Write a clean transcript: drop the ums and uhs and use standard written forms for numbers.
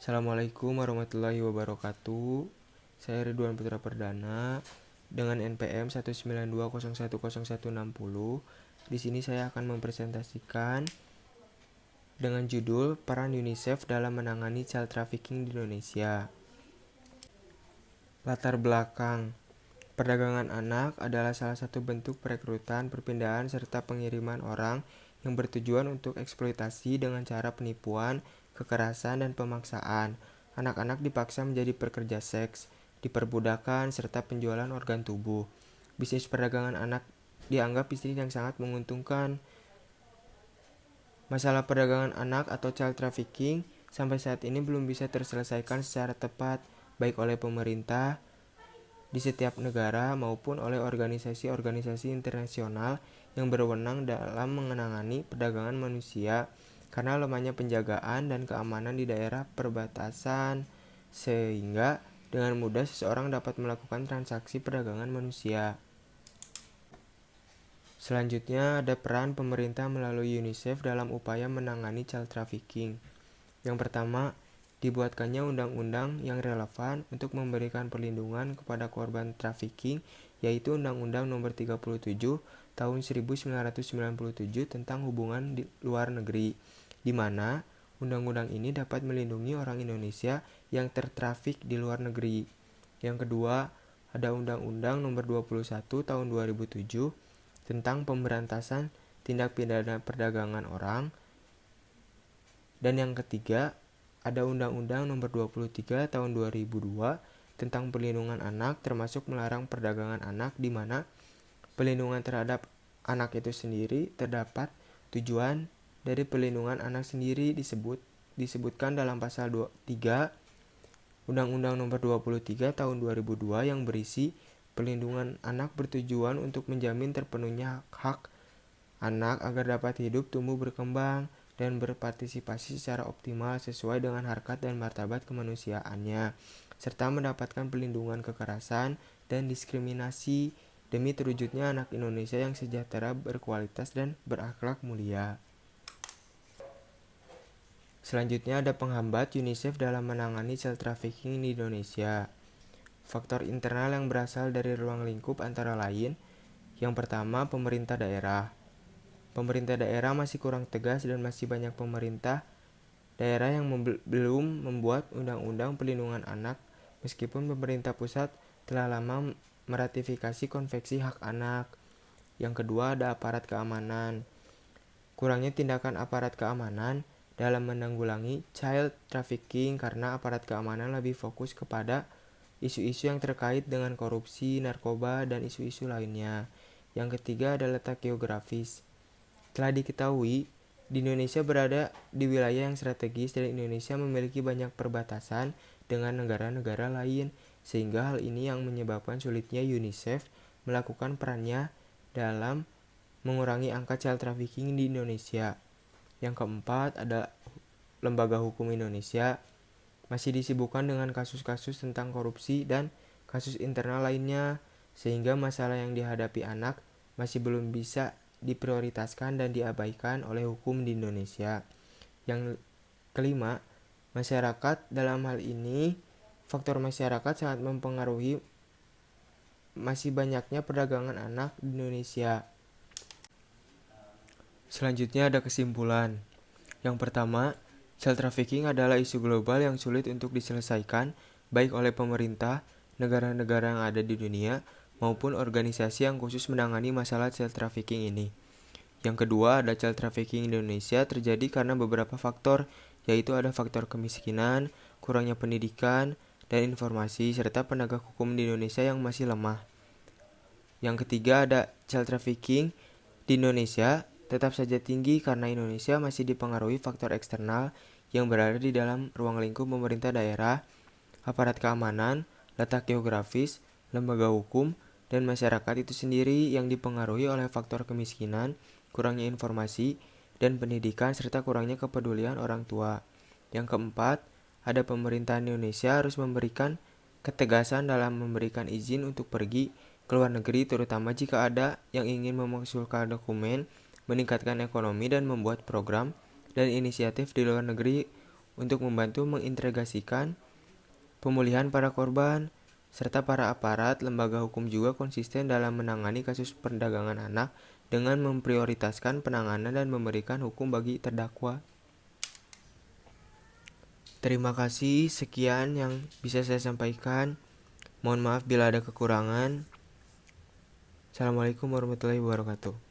Assalamualaikum warahmatullahi wabarakatuh. Saya Ridwan Putra Perdana dengan NPM 192010160. Di sini saya akan mempresentasikan dengan judul Peran UNICEF dalam menangani child trafficking di Indonesia. Latar belakang. Perdagangan anak adalah salah satu bentuk perekrutan, perpindahan, serta pengiriman orang yang bertujuan untuk eksploitasi dengan cara penipuan, kekerasan, dan pemaksaan. Anak-anak dipaksa menjadi pekerja seks, diperbudakan, serta penjualan organ tubuh. Bisnis perdagangan anak dianggap bisnis yang sangat menguntungkan. Masalah perdagangan anak atau child trafficking sampai saat ini belum bisa terselesaikan secara tepat, baik oleh pemerintah di setiap negara maupun oleh organisasi-organisasi internasional yang berwenang dalam menangani perdagangan manusia karena lemahnya penjagaan dan keamanan di daerah perbatasan, sehingga dengan mudah seseorang dapat melakukan transaksi perdagangan manusia. Selanjutnya ada peran pemerintah melalui UNICEF dalam upaya menangani child trafficking. Yang pertama, dibuatkannya undang-undang yang relevan untuk memberikan perlindungan kepada korban trafficking, yaitu Undang-Undang Nomor 37 Tahun 1997 tentang hubungan di luar negeri, di mana undang-undang ini dapat melindungi orang Indonesia yang tertrafik di luar negeri. Yang kedua, ada Undang-Undang Nomor 21 Tahun 2007 tentang pemberantasan tindak pidana perdagangan orang. Dan yang ketiga, ada Undang-Undang Nomor 23 Tahun 2002 tentang perlindungan anak, termasuk melarang perdagangan anak, di mana perlindungan terhadap anak itu sendiri terdapat tujuan dari perlindungan anak sendiri disebutkan dalam pasal 3 Undang-Undang Nomor 23 Tahun 2002 yang berisi perlindungan anak bertujuan untuk menjamin terpenuhnya hak anak agar dapat hidup, tumbuh, berkembang, dan berpartisipasi secara optimal sesuai dengan harkat dan martabat kemanusiaannya, serta mendapatkan perlindungan kekerasan dan diskriminasi demi terwujudnya anak Indonesia yang sejahtera, berkualitas, dan berakhlak mulia. Selanjutnya ada penghambat UNICEF dalam menangani child trafficking di Indonesia. Faktor internal yang berasal dari ruang lingkup antara lain, yang pertama pemerintah daerah. Pemerintah daerah masih kurang tegas dan masih banyak pemerintah daerah yang belum membuat undang-undang perlindungan anak, meskipun pemerintah pusat telah lama meratifikasi Konvensi Hak Anak. Yang kedua ada aparat keamanan. Kurangnya tindakan aparat keamanan dalam menanggulangi child trafficking karena aparat keamanan lebih fokus kepada isu-isu yang terkait dengan korupsi, narkoba, dan isu-isu lainnya. Yang ketiga ada letak geografis. Telah diketahui, di Indonesia berada di wilayah yang strategis dan Indonesia memiliki banyak perbatasan dengan negara-negara lain, sehingga hal ini yang menyebabkan sulitnya UNICEF melakukan perannya dalam mengurangi angka child trafficking di Indonesia. Yang keempat ada lembaga hukum Indonesia masih disibukkan dengan kasus-kasus tentang korupsi dan kasus internal lainnya, sehingga masalah yang dihadapi anak masih belum bisa diprioritaskan dan diabaikan oleh hukum di Indonesia. Yang kelima, masyarakat. Dalam hal ini, faktor masyarakat sangat mempengaruhi masih banyaknya perdagangan anak di Indonesia. Selanjutnya ada kesimpulan. Yang pertama, child trafficking adalah isu global yang sulit untuk diselesaikan baik oleh pemerintah, negara-negara yang ada di dunia, maupun organisasi yang khusus menangani masalah child trafficking ini. Yang kedua, ada child trafficking di Indonesia terjadi karena beberapa faktor, yaitu ada faktor kemiskinan, kurangnya pendidikan dan informasi, serta penegak hukum di Indonesia yang masih lemah. Yang ketiga, ada child trafficking di Indonesia tetap saja tinggi karena Indonesia masih dipengaruhi faktor eksternal yang berada di dalam ruang lingkup pemerintah daerah, aparat keamanan, letak geografis, lembaga hukum, dan masyarakat itu sendiri yang dipengaruhi oleh faktor kemiskinan, kurangnya informasi dan pendidikan, serta kurangnya kepedulian orang tua. Yang keempat, ada pemerintahan Indonesia harus memberikan ketegasan dalam memberikan izin untuk pergi ke luar negeri, terutama jika ada yang ingin memaksulkan dokumen, meningkatkan ekonomi, dan membuat program dan inisiatif di luar negeri untuk membantu mengintegrasikan pemulihan para korban, serta para aparat lembaga hukum juga konsisten dalam menangani kasus perdagangan anak dengan memprioritaskan penanganan dan memberikan hukum bagi terdakwa. Terima kasih, sekian yang bisa saya sampaikan. Mohon maaf bila ada kekurangan. Assalamualaikum warahmatullahi wabarakatuh.